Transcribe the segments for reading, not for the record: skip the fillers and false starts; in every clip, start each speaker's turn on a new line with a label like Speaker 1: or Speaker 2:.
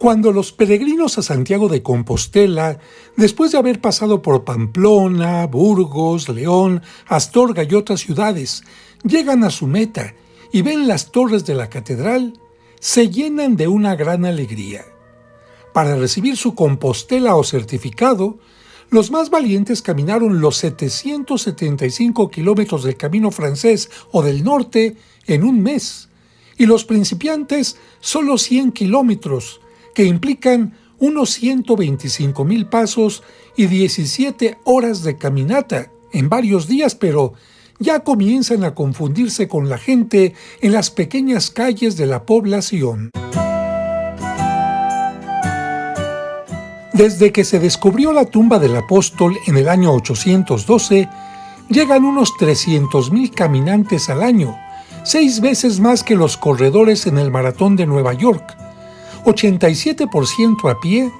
Speaker 1: Cuando los peregrinos a Santiago de Compostela, después de haber pasado por Pamplona, Burgos, León, Astorga y otras ciudades, llegan a su meta y ven las torres de la catedral, se llenan de una gran alegría. Para recibir su compostela o certificado, los más valientes caminaron los 775 kilómetros del camino francés o del norte en un mes, y los principiantes solo 100 kilómetros, que implican unos 125,000 pasos y 17 horas de caminata en varios días, pero ya comienzan a confundirse con la gente en las pequeñas calles de la población. Desde que se descubrió la tumba del apóstol en el año 812, llegan unos 300,000 caminantes al año, 6 veces más que los corredores en el maratón de Nueva York, 87% a pie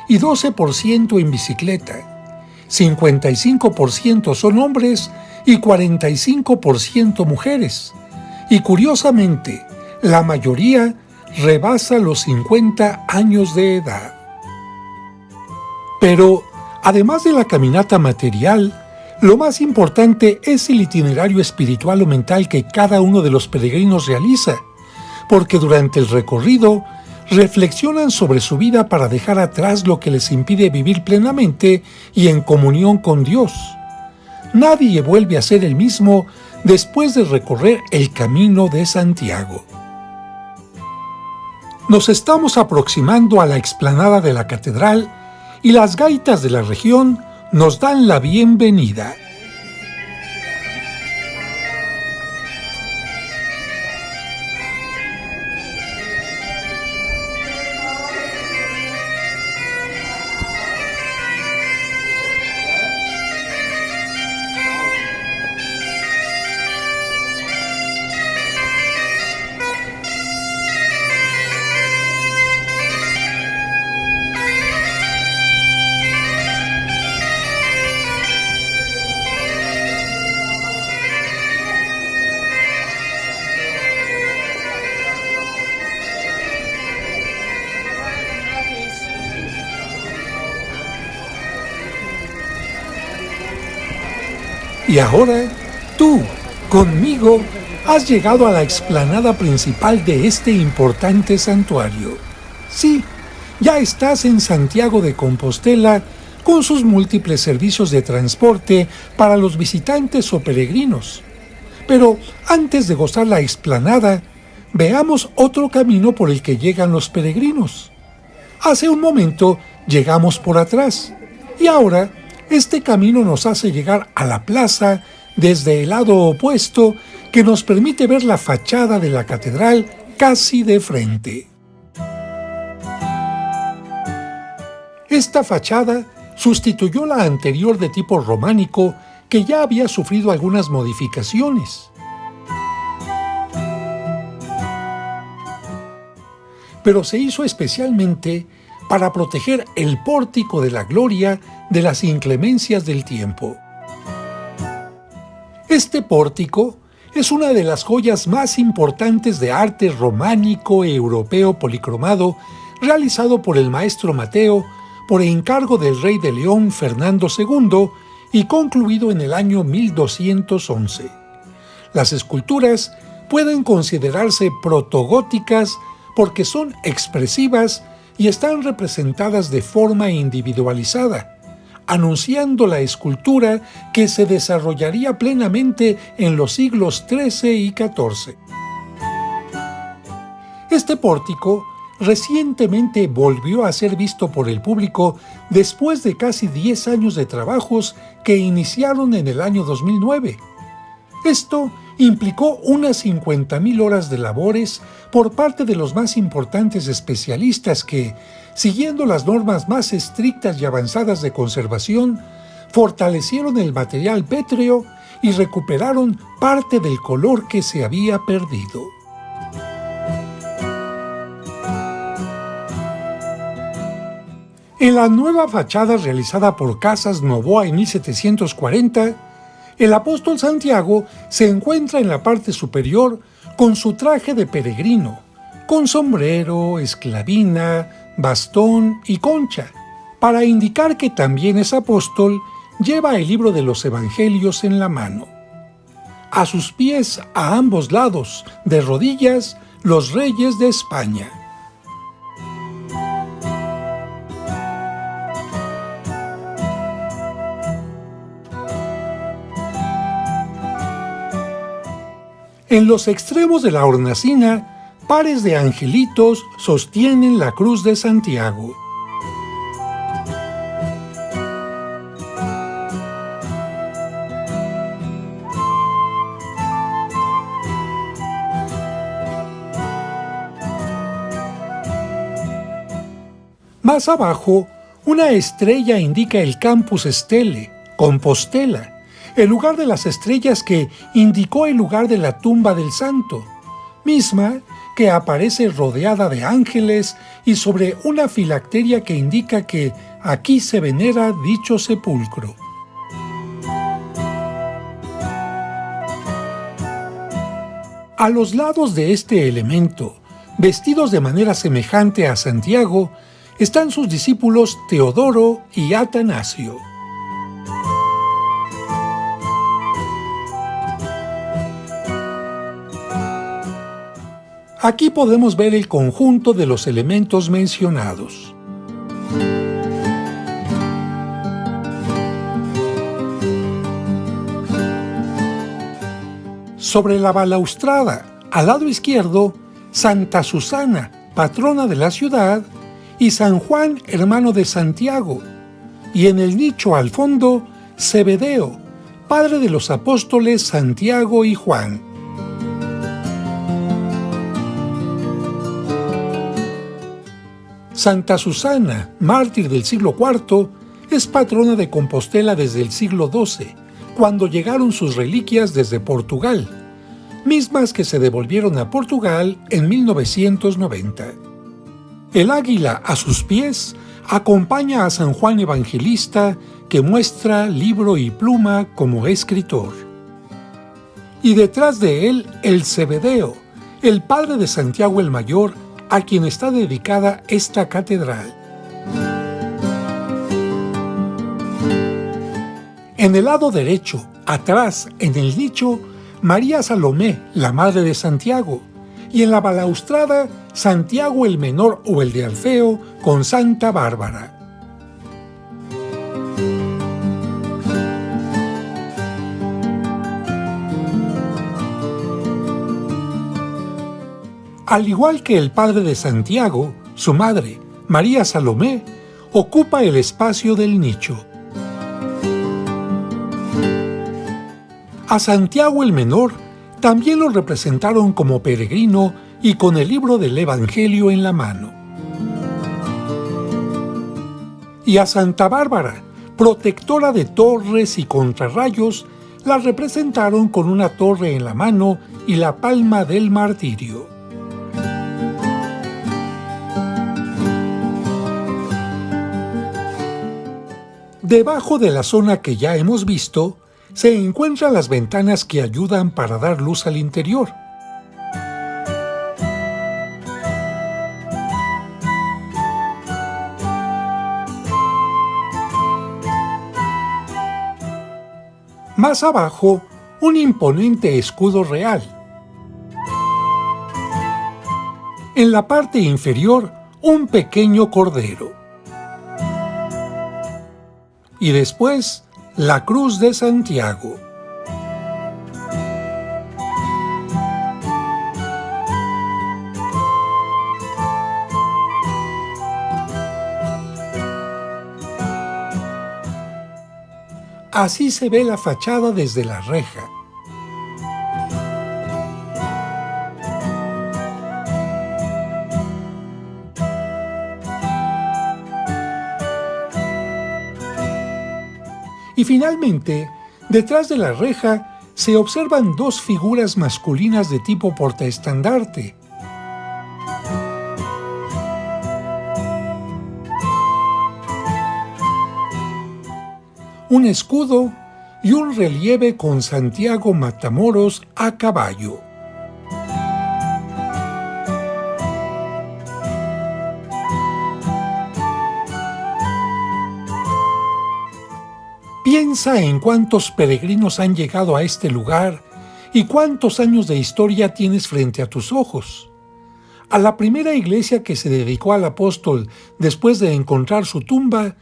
Speaker 1: y 12% en bicicleta. 55% son hombres y 45% mujeres. Y curiosamente, la mayoría rebasa los 50 años de edad. Pero, además de la caminata material, lo más importante es el itinerario espiritual o mental que cada uno de los peregrinos realiza, porque durante el recorrido reflexionan sobre su vida para dejar atrás lo que les impide vivir plenamente y en comunión con Dios. Nadie vuelve a ser el mismo después de recorrer el camino de Santiago. Nos estamos aproximando a la explanada de la catedral y las gaitas de la región nos dan la bienvenida. Y ahora, tú, conmigo, has llegado a la explanada principal de este importante santuario. Sí, ya estás en Santiago de Compostela con sus múltiples servicios de transporte para los visitantes o peregrinos. Pero antes de gozar la explanada, veamos otro camino por el que llegan los peregrinos. Hace un momento llegamos por atrás y ahora este camino nos hace llegar a la plaza desde el lado opuesto, que nos permite ver la fachada de la catedral casi de frente. Esta fachada sustituyó la anterior de tipo románico, que ya había sufrido algunas modificaciones. Pero se hizo especialmente para proteger el pórtico de la gloria de las inclemencias del tiempo. Este pórtico es una de las joyas más importantes de arte románico europeo policromado realizado por el maestro Mateo por encargo del rey de León Fernando II y concluido en el año 1211. Las esculturas pueden considerarse protogóticas porque son expresivas y están representadas de forma individualizada, anunciando la escultura que se desarrollaría plenamente en los siglos XIII y XIV. Este pórtico recientemente volvió a ser visto por el público después de casi 10 años de trabajos que iniciaron en el año 2009. Esto implicó unas 50,000 horas de labores por parte de los más importantes especialistas que, siguiendo las normas más estrictas y avanzadas de conservación, fortalecieron el material pétreo y recuperaron parte del color que se había perdido. En la nueva fachada realizada por Casas Novoa en 1740, el apóstol Santiago se encuentra en la parte superior con su traje de peregrino, con sombrero, esclavina, bastón y concha, para indicar que también es apóstol. Lleva el libro de los Evangelios en la mano. A sus pies, a ambos lados, de rodillas, los reyes de España. En los extremos de la hornacina, pares de angelitos sostienen la cruz de Santiago. Más abajo, una estrella indica el Campus Stele, Compostela, el lugar de las estrellas que indicó el lugar de la tumba del santo, misma que aparece rodeada de ángeles y sobre una filacteria que indica que aquí se venera dicho sepulcro. A los lados de este elemento, vestidos de manera semejante a Santiago, están sus discípulos Teodoro y Atanasio. Aquí podemos ver el conjunto de los elementos mencionados. Sobre la balaustrada, al lado izquierdo, Santa Susana, patrona de la ciudad, y San Juan, hermano de Santiago, y en el nicho al fondo, Zebedeo, padre de los apóstoles Santiago y Juan. Santa Susana, mártir del siglo IV, es patrona de Compostela desde el siglo XII, cuando llegaron sus reliquias desde Portugal, mismas que se devolvieron a Portugal en 1990. El águila a sus pies acompaña a San Juan Evangelista, que muestra libro y pluma como escritor. Y detrás de él el Zebedeo, el padre de Santiago el Mayor, a quien está dedicada esta catedral. En el lado derecho, atrás, en el nicho, María Salomé, la madre de Santiago, y en la balaustrada, Santiago el Menor o el de Alfeo con Santa Bárbara. Al igual que el padre de Santiago, su madre, María Salomé, ocupa el espacio del nicho. A Santiago el Menor también lo representaron como peregrino y con el libro del Evangelio en la mano. Y a Santa Bárbara, protectora de torres y contrarrayos, la representaron con una torre en la mano y la palma del martirio. Debajo de la zona que ya hemos visto, se encuentran las ventanas que ayudan para dar luz al interior. Más abajo, un imponente escudo real. En la parte inferior, un pequeño cordero. Y después, la cruz de Santiago. Así se ve la fachada desde la reja. Y finalmente, detrás de la reja se observan dos figuras masculinas de tipo portaestandarte. Un escudo y un relieve con Santiago Matamoros a caballo. Piensa en cuántos peregrinos han llegado a este lugar y cuántos años de historia tienes frente a tus ojos. A la primera iglesia que se dedicó al apóstol después de encontrar su tumba,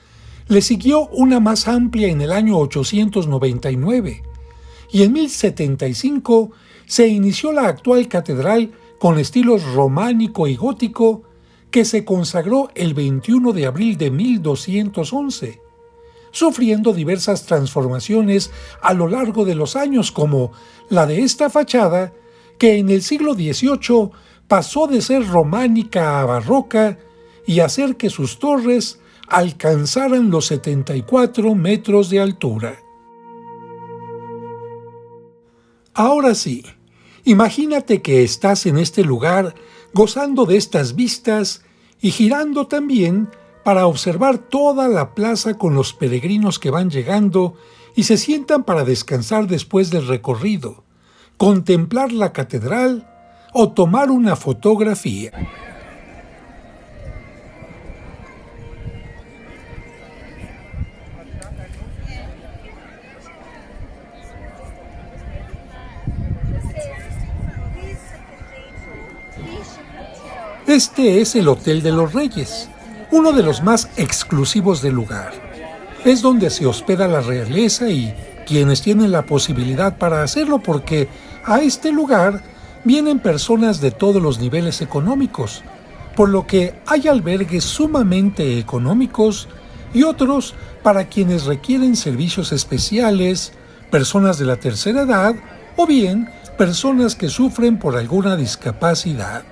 Speaker 1: le siguió una más amplia en el año 899, y en 1075 se inició la actual catedral con estilos románico y gótico que se consagró el 21 de abril de 1211, sufriendo diversas transformaciones a lo largo de los años, como la de esta fachada, que en el siglo XVIII pasó de ser románica a barroca y hacer que sus torres alcanzaran los 74 metros de altura. Ahora sí, imagínate que estás en este lugar gozando de estas vistas y girando también para observar toda la plaza con los peregrinos que van llegando y se sientan para descansar después del recorrido, contemplar la catedral o tomar una fotografía. Este es el Hotel de los Reyes, uno de los más exclusivos del lugar. Es donde se hospeda la realeza y quienes tienen la posibilidad para hacerlo, porque a este lugar vienen personas de todos los niveles económicos, por lo que hay albergues sumamente económicos y otros para quienes requieren servicios especiales, personas de la tercera edad o bien personas que sufren por alguna discapacidad.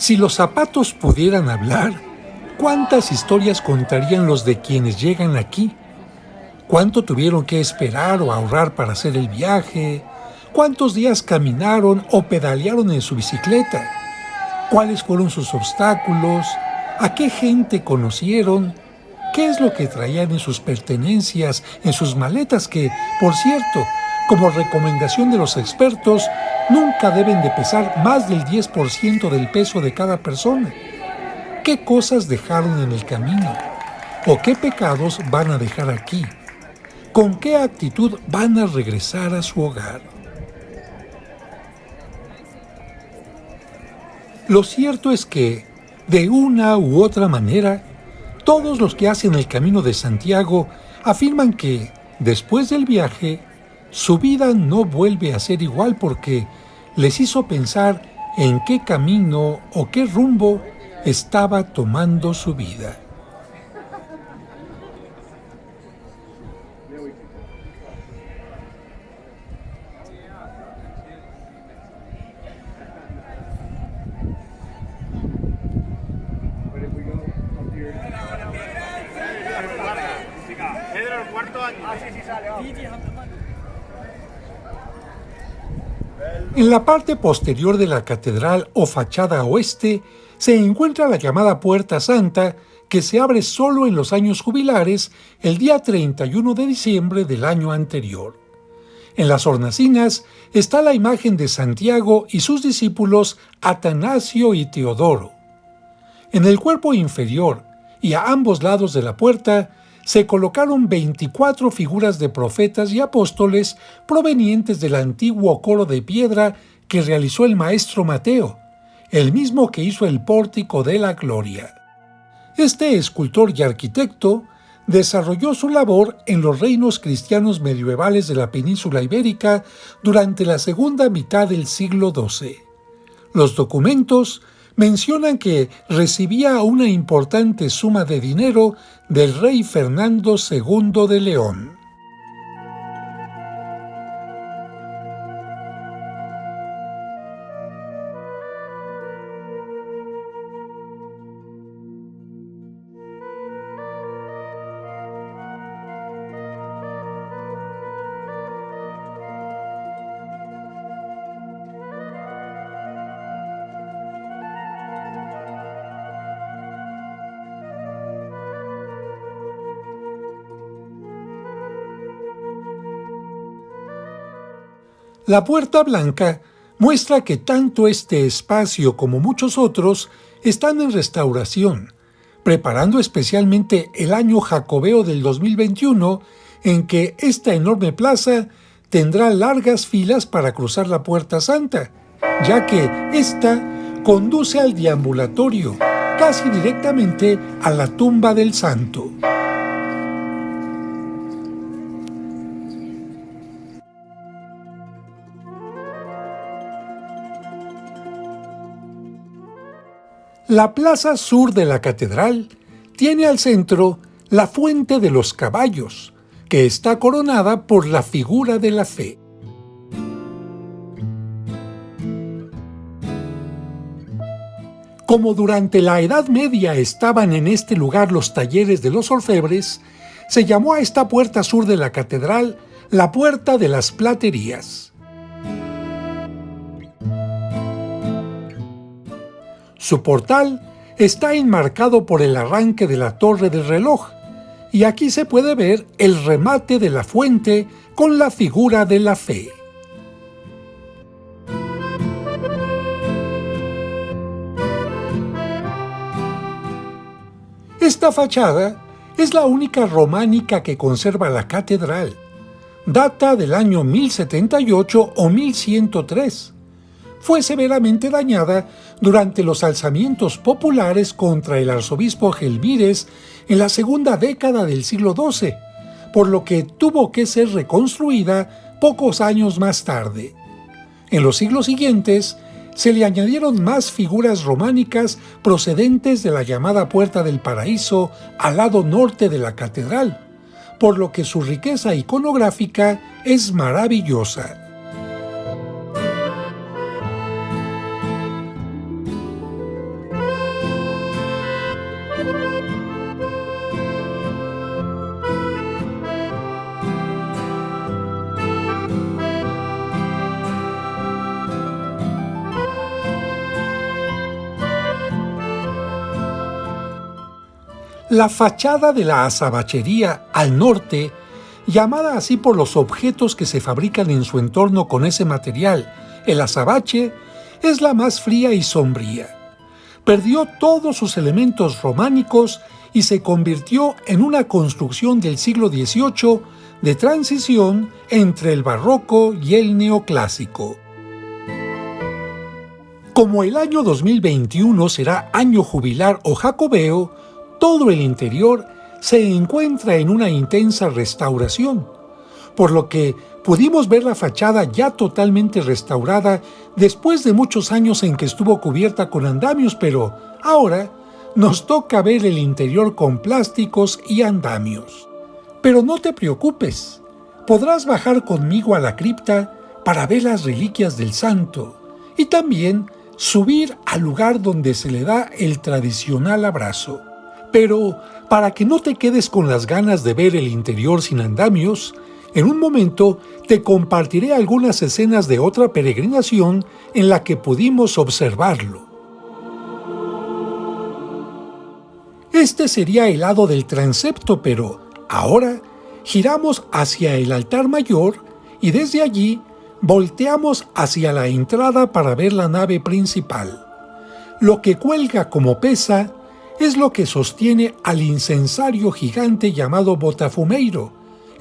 Speaker 1: Si los zapatos pudieran hablar, ¿cuántas historias contarían los de quienes llegan aquí? ¿Cuánto tuvieron que esperar o ahorrar para hacer el viaje? ¿Cuántos días caminaron o pedalearon en su bicicleta? ¿Cuáles fueron sus obstáculos? ¿A qué gente conocieron? ¿Qué es lo que traían en sus pertenencias, en sus maletas que, por cierto, como recomendación de los expertos, nunca deben de pesar más del 10% del peso de cada persona? ¿Qué cosas dejaron en el camino? ¿O qué pecados van a dejar aquí? ¿Con qué actitud van a regresar a su hogar? Lo cierto es que, de una u otra manera, todos los que hacen el Camino de Santiago afirman que, después del viaje, su vida no vuelve a ser igual porque les hizo pensar en qué camino o qué rumbo estaba tomando su vida. En la parte posterior de la catedral o fachada oeste se encuentra la llamada Puerta Santa, que se abre solo en los años jubilares el día 31 de diciembre del año anterior. En las hornacinas está la imagen de Santiago y sus discípulos Atanasio y Teodoro. En el cuerpo inferior y a ambos lados de la puerta se colocaron 24 figuras de profetas y apóstoles provenientes del antiguo coro de piedra que realizó el maestro Mateo, el mismo que hizo el pórtico de la gloria. Este escultor y arquitecto desarrolló su labor en los reinos cristianos medievales de la península ibérica durante la segunda mitad del siglo XII. Los documentos mencionan que recibía una importante suma de dinero del rey Fernando II de León. La Puerta Blanca muestra que tanto este espacio como muchos otros están en restauración, preparando especialmente el año jacobeo del 2021, en que esta enorme plaza tendrá largas filas para cruzar la Puerta Santa, ya que ésta conduce al deambulatorio, casi directamente a la tumba del santo. La plaza sur de la catedral tiene al centro la Fuente de los Caballos, que está coronada por la figura de la fe. Como durante la Edad Media estaban en este lugar los talleres de los orfebres, se llamó a esta puerta sur de la catedral la Puerta de las Platerías. Su portal está enmarcado por el arranque de la torre del reloj, y aquí se puede ver el remate de la fuente con la figura de la fe. Esta fachada es la única románica que conserva la catedral. Data del año 1078 o 1103. Fue severamente dañada durante los alzamientos populares contra el arzobispo Gelmírez en la segunda década del siglo XII, por lo que tuvo que ser reconstruida pocos años más tarde. En los siglos siguientes, se le añadieron más figuras románicas procedentes de la llamada Puerta del Paraíso al lado norte de la catedral, por lo que su riqueza iconográfica es maravillosa. La fachada de la azabachería al norte, llamada así por los objetos que se fabrican en su entorno con ese material, el azabache, es la más fría y sombría. Perdió todos sus elementos románicos y se convirtió en una construcción del siglo XVIII de transición entre el barroco y el neoclásico. Como el año 2021 será año jubilar o jacobeo, todo el interior se encuentra en una intensa restauración, por lo que pudimos ver la fachada ya totalmente restaurada después de muchos años en que estuvo cubierta con andamios, pero ahora nos toca ver el interior con plásticos y andamios. Pero no te preocupes, podrás bajar conmigo a la cripta para ver las reliquias del santo y también subir al lugar donde se le da el tradicional abrazo. Pero para que no te quedes con las ganas de ver el interior sin andamios, en un momento te compartiré algunas escenas de otra peregrinación en la que pudimos observarlo. Este sería el lado del transepto, pero ahora giramos hacia el altar mayor y desde allí volteamos hacia la entrada para ver la nave principal. Lo que cuelga como pesa es lo que sostiene al incensario gigante llamado Botafumeiro.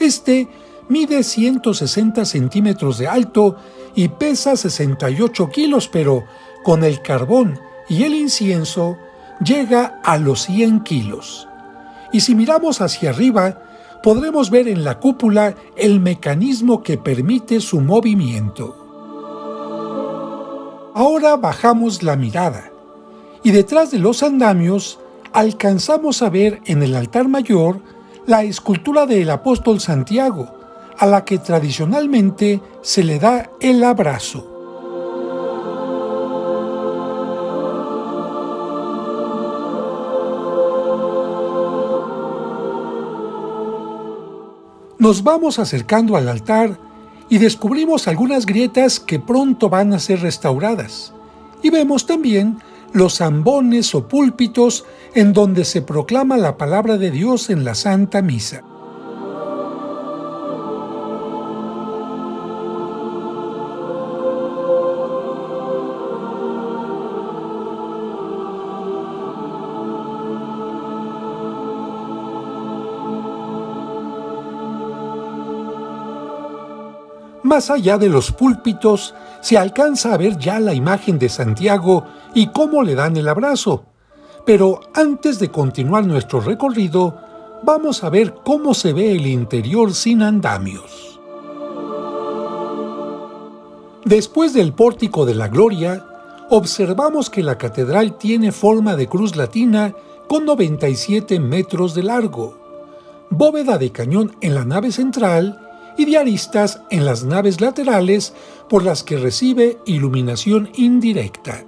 Speaker 1: Este mide 160 centímetros de alto y pesa 68 kilos, pero con el carbón y el incienso llega a los 100 kilos. Y si miramos hacia arriba, podremos ver en la cúpula el mecanismo que permite su movimiento. Ahora bajamos la mirada y detrás de los andamios alcanzamos a ver en el altar mayor la escultura del apóstol Santiago, a la que tradicionalmente se le da el abrazo. Nos vamos acercando al altar y descubrimos algunas grietas que pronto van a ser restauradas. Y vemos también los ambones o púlpitos en donde se proclama la palabra de Dios en la Santa Misa. Más allá de los púlpitos, se alcanza a ver ya la imagen de Santiago y cómo le dan el abrazo. Pero antes de continuar nuestro recorrido, vamos a ver cómo se ve el interior sin andamios. Después del Pórtico de la Gloria, observamos que la catedral tiene forma de cruz latina con 97 metros de largo, bóveda de cañón en la nave central y de aristas en las naves laterales por las que recibe iluminación indirecta.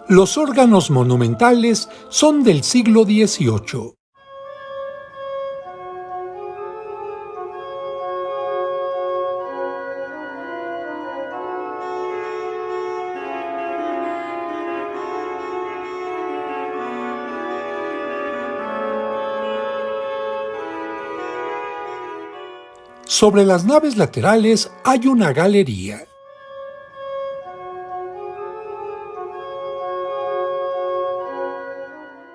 Speaker 1: Los órganos monumentales son del siglo XVIII. Sobre las naves laterales hay una galería.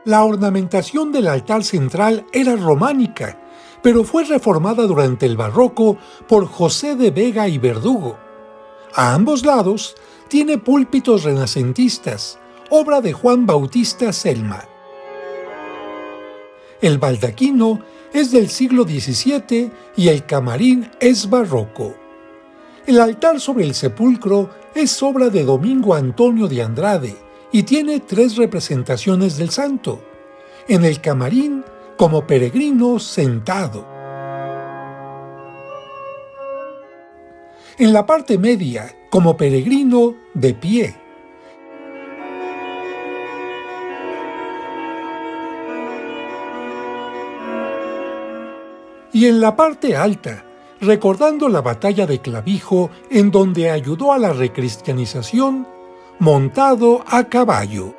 Speaker 1: La ornamentación del altar central era románica, pero fue reformada durante el Barroco por José de Vega y Verdugo. A ambos lados tiene púlpitos renacentistas, obra de Juan Bautista Celma. El baldaquino es del siglo XVII y el camarín es barroco. El altar sobre el sepulcro es obra de Domingo Antonio de Andrade y tiene 3 representaciones del santo. En el camarín, como peregrino sentado. En la parte media, como peregrino de pie. Y en la parte alta, recordando la batalla de Clavijo en donde ayudó a la recristianización, montado a caballo.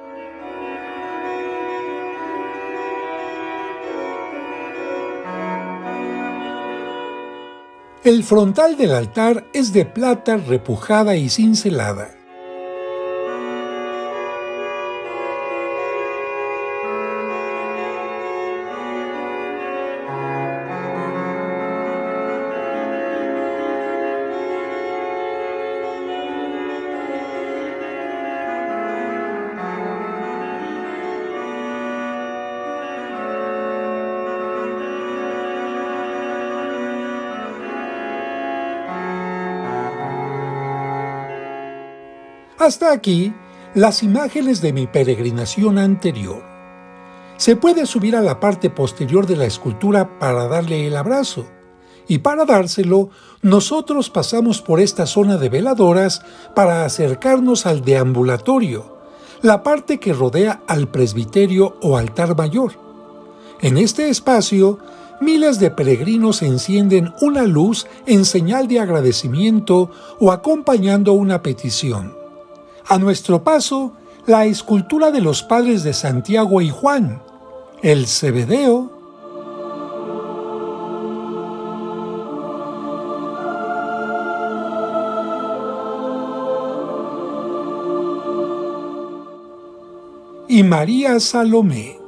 Speaker 1: El frontal del altar es de plata repujada y cincelada. Hasta aquí, las imágenes de mi peregrinación anterior. Se puede subir a la parte posterior de la escultura para darle el abrazo, y para dárselo, nosotros pasamos por esta zona de veladoras para acercarnos al deambulatorio, la parte que rodea al presbiterio o altar mayor. En este espacio, miles de peregrinos encienden una luz en señal de agradecimiento o acompañando una petición. A nuestro paso, la escultura de los padres de Santiago y Juan, el Zebedeo, y María Salomé.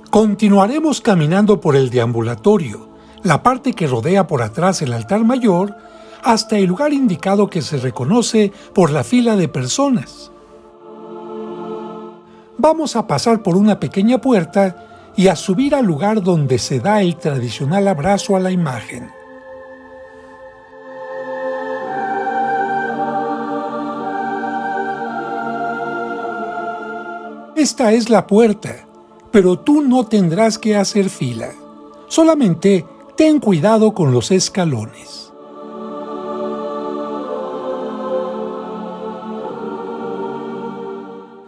Speaker 1: Continuaremos caminando por el deambulatorio, la parte que rodea por atrás el altar mayor, hasta el lugar indicado que se reconoce por la fila de personas. Vamos a pasar por una pequeña puerta y a subir al lugar donde se da el tradicional abrazo a la imagen. Esta es la puerta. Pero tú no tendrás que hacer fila. Solamente ten cuidado con los escalones.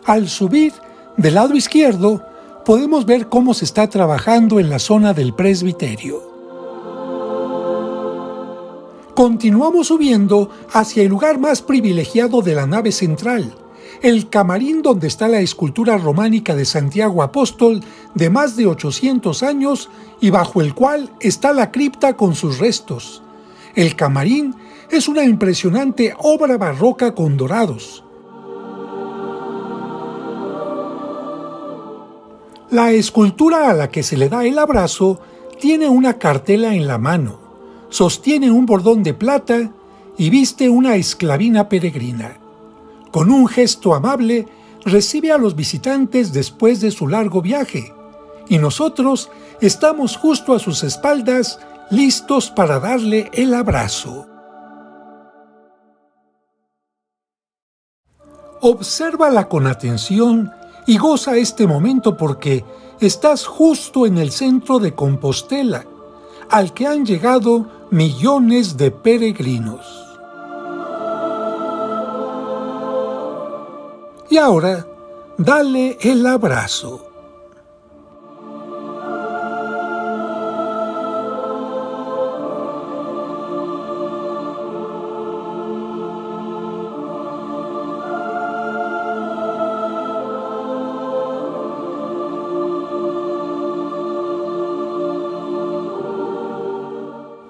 Speaker 1: Al subir, del lado izquierdo, podemos ver cómo se está trabajando en la zona del presbiterio. Continuamos subiendo hacia el lugar más privilegiado de la nave central, el camarín donde está la escultura románica de Santiago Apóstol de más de 800 años y bajo el cual está la cripta con sus restos. El camarín es una impresionante obra barroca con dorados. La escultura a la que se le da el abrazo tiene una cartela en la mano, sostiene un bordón de plata y viste una esclavina peregrina. Con un gesto amable, recibe a los visitantes después de su largo viaje, y nosotros estamos justo a sus espaldas, listos para darle el abrazo. Obsérvala con atención y goza este momento porque estás justo en el centro de Compostela, al que han llegado millones de peregrinos. Y ahora, dale el abrazo.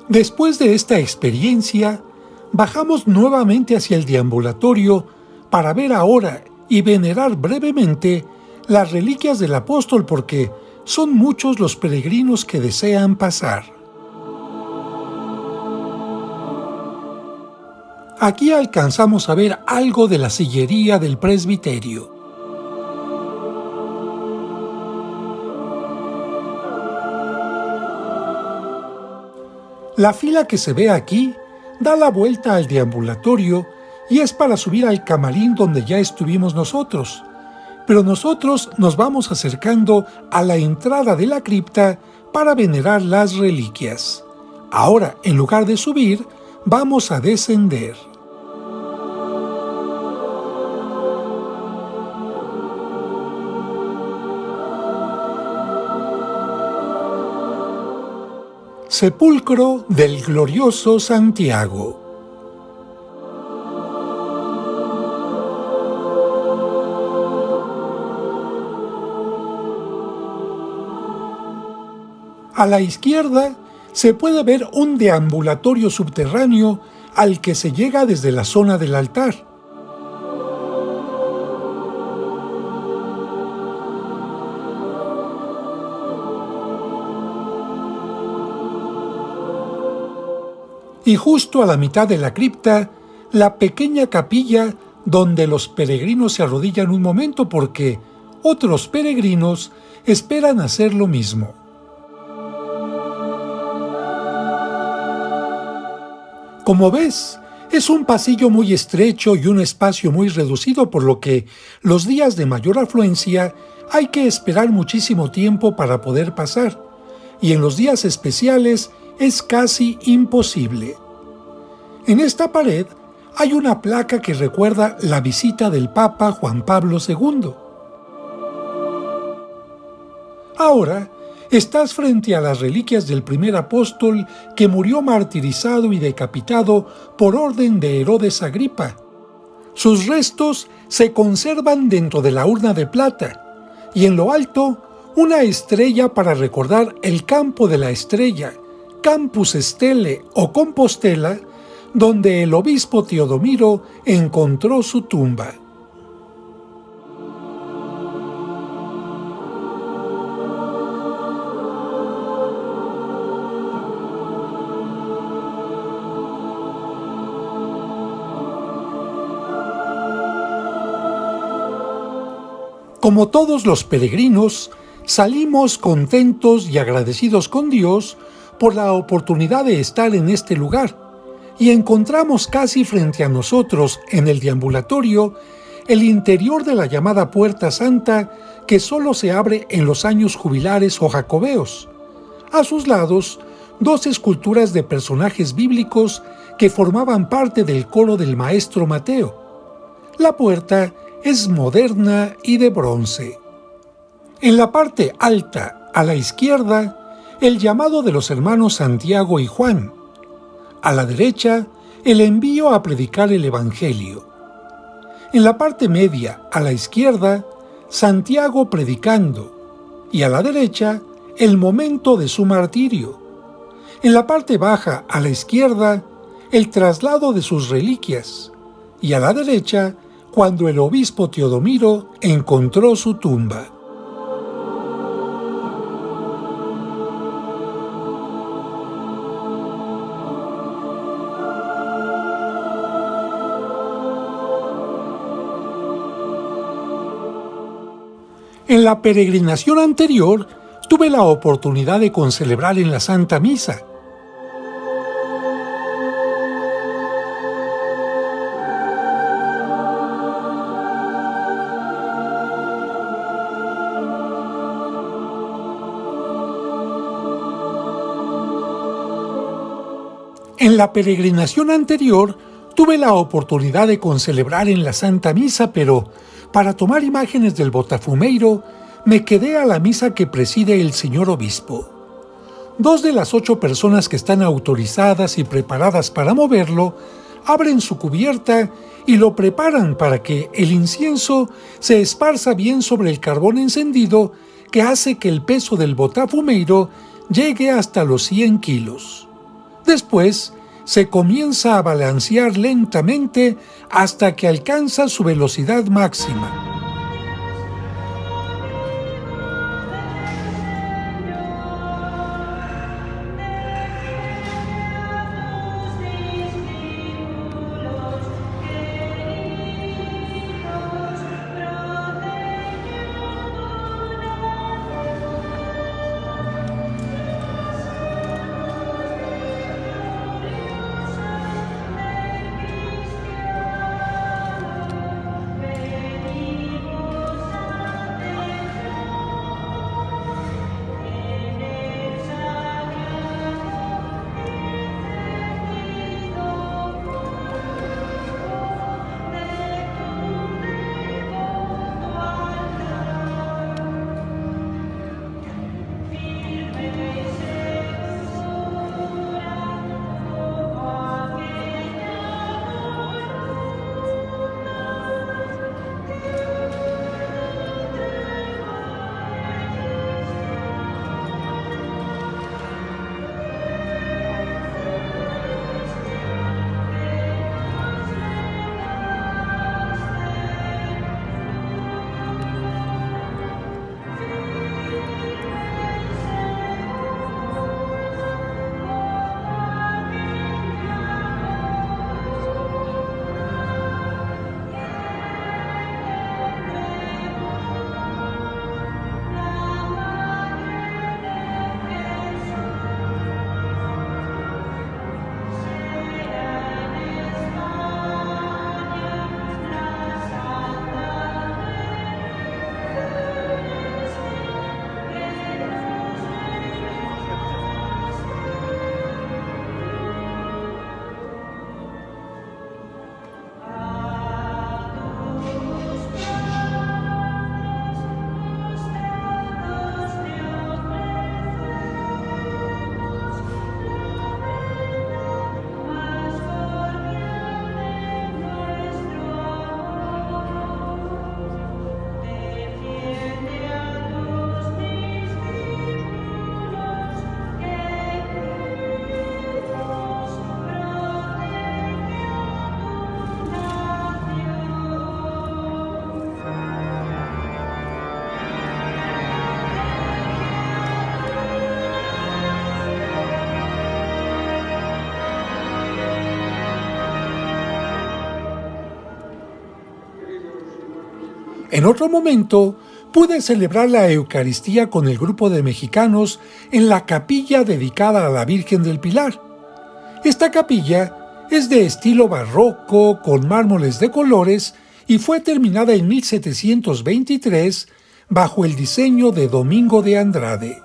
Speaker 1: Después de esta experiencia, bajamos nuevamente hacia el deambulatorio para ver ahora y venerar brevemente las reliquias del apóstol porque son muchos los peregrinos que desean pasar. Aquí alcanzamos a ver algo de la sillería del presbiterio. La fila que se ve aquí da la vuelta al deambulatorio y es para subir al camarín donde ya estuvimos nosotros. Pero nosotros nos vamos acercando a la entrada de la cripta para venerar las reliquias. Ahora, en lugar de subir, vamos a descender. Sepulcro del glorioso Santiago. A la izquierda se puede ver un deambulatorio subterráneo al que se llega desde la zona del altar. Y justo a la mitad de la cripta, la pequeña capilla donde los peregrinos se arrodillan un momento porque otros peregrinos esperan hacer lo mismo. Como ves, es un pasillo muy estrecho y un espacio muy reducido, por lo que los días de mayor afluencia hay que esperar muchísimo tiempo para poder pasar, y en los días especiales es casi imposible. En esta pared hay una placa que recuerda la visita del Papa Juan Pablo II. Ahora estás frente a las reliquias del primer apóstol que murió martirizado y decapitado por orden de Herodes Agripa. Sus restos se conservan dentro de la urna de plata y en lo alto una estrella para recordar el campo de la estrella, Campus Stele o Compostela, donde el obispo Teodomiro encontró su tumba. Como todos los peregrinos, salimos contentos y agradecidos con Dios por la oportunidad de estar en este lugar, y encontramos casi frente a nosotros, en el deambulatorio, el interior de la llamada Puerta Santa, que solo se abre en los años jubilares o jacobeos. A sus lados, dos esculturas de personajes bíblicos que formaban parte del coro del maestro Mateo. La puerta es moderna y de bronce. En la parte alta, a la izquierda, el llamado de los hermanos Santiago y Juan. A la derecha, el envío a predicar el Evangelio. En la parte media, a la izquierda, Santiago predicando, y a la derecha, el momento de su martirio. En la parte baja, a la izquierda, el traslado de sus reliquias, y a la derecha, cuando el obispo Teodomiro encontró su tumba. En la peregrinación anterior, tuve la oportunidad de concelebrar en la Santa Misa. En la peregrinación anterior, tuve la oportunidad de concelebrar en la Santa Misa, pero para tomar imágenes del Botafumeiro, me quedé a la misa que preside el señor obispo. 2 de las 8 personas que están autorizadas y preparadas para moverlo, abren su cubierta y lo preparan para que el incienso se esparza bien sobre el carbón encendido que hace que el peso del Botafumeiro llegue hasta los 100 kilos. Después, se comienza a balancear lentamente hasta que alcanza su velocidad máxima. En otro momento, pude celebrar la Eucaristía con el grupo de mexicanos en la capilla dedicada a la Virgen del Pilar. Esta capilla es de estilo barroco, con mármoles de colores, y fue terminada en 1723 bajo el diseño de Domingo de Andrade.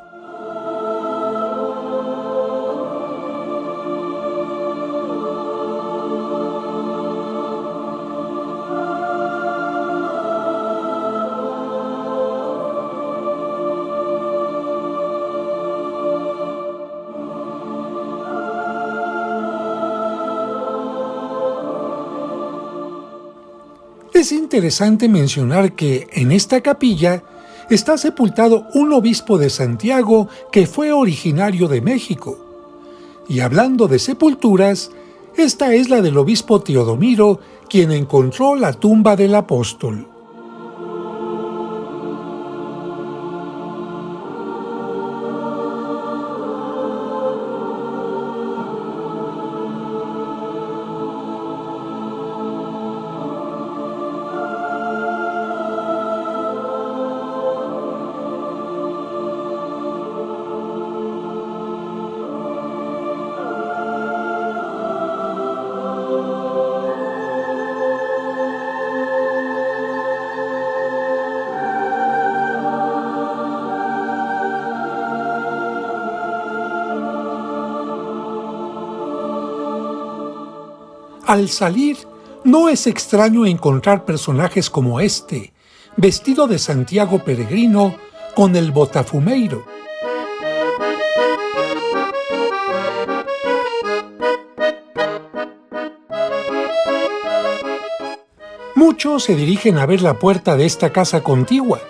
Speaker 1: Es interesante mencionar que en esta capilla está sepultado un obispo de Santiago que fue originario de México. Y hablando de sepulturas, Esta es la del obispo Teodomiro, quien encontró la tumba del apóstol. Al salir, no es extraño encontrar personajes como este, vestido de Santiago peregrino con el botafumeiro. Muchos se dirigen a ver la puerta de esta casa contigua.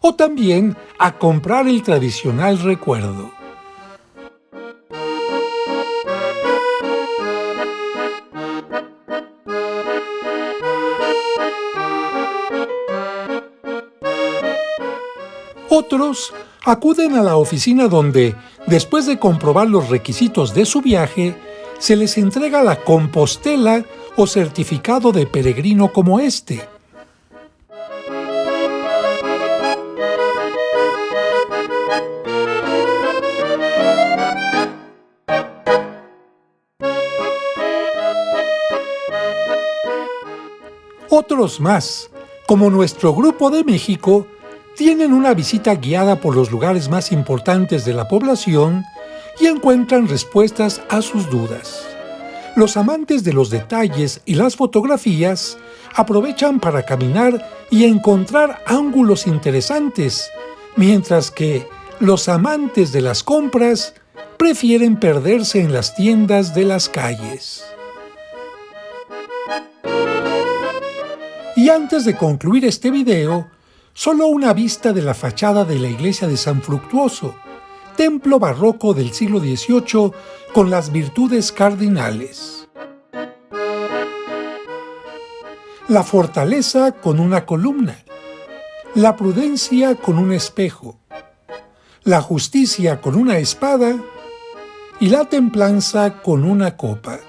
Speaker 1: O también a comprar el tradicional recuerdo. Otros acuden a la oficina donde, después de comprobar los requisitos de su viaje, se les entrega la compostela o certificado de peregrino como este. Otros más, como nuestro grupo de México, tienen una visita guiada por los lugares más importantes de la población y encuentran respuestas a sus dudas. Los amantes de los detalles y las fotografías aprovechan para caminar y encontrar ángulos interesantes, mientras que los amantes de las compras prefieren perderse en las tiendas de las calles. Y antes de concluir este video, solo una vista de la fachada de la iglesia de San Fructuoso, templo barroco del siglo XVIII con las virtudes cardinales. La fortaleza con una columna, la prudencia con un espejo, la justicia con una espada y la templanza con una copa.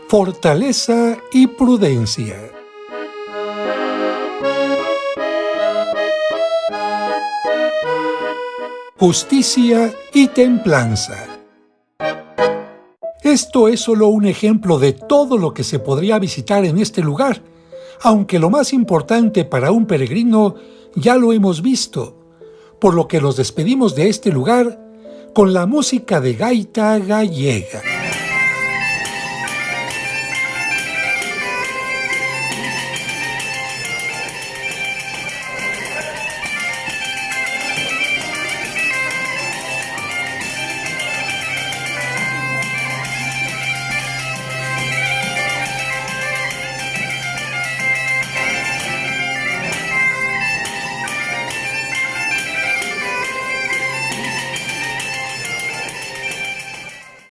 Speaker 1: Fortaleza y prudencia. Justicia y templanza. Esto es solo un ejemplo de todo lo que se podría visitar en este lugar, aunque lo más importante para un peregrino ya lo hemos visto, por lo que nos despedimos de este lugar con la música de gaita gallega.